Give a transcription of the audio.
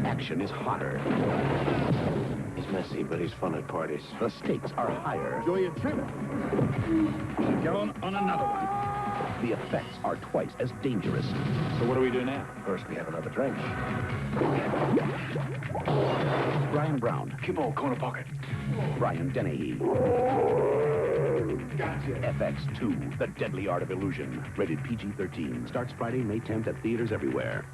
Action is hotter. He's messy, but he's fun at parties. The stakes are higher. Enjoy your trip. Get on another one. The effects are twice as dangerous. So what do we do now? First, we have another drink. Brian Brown. Keep on, corner pocket. Brian Dennehy. Gotcha. FX2, The Deadly Art of Illusion. Rated PG-13. Starts Friday, May 10th at theaters everywhere.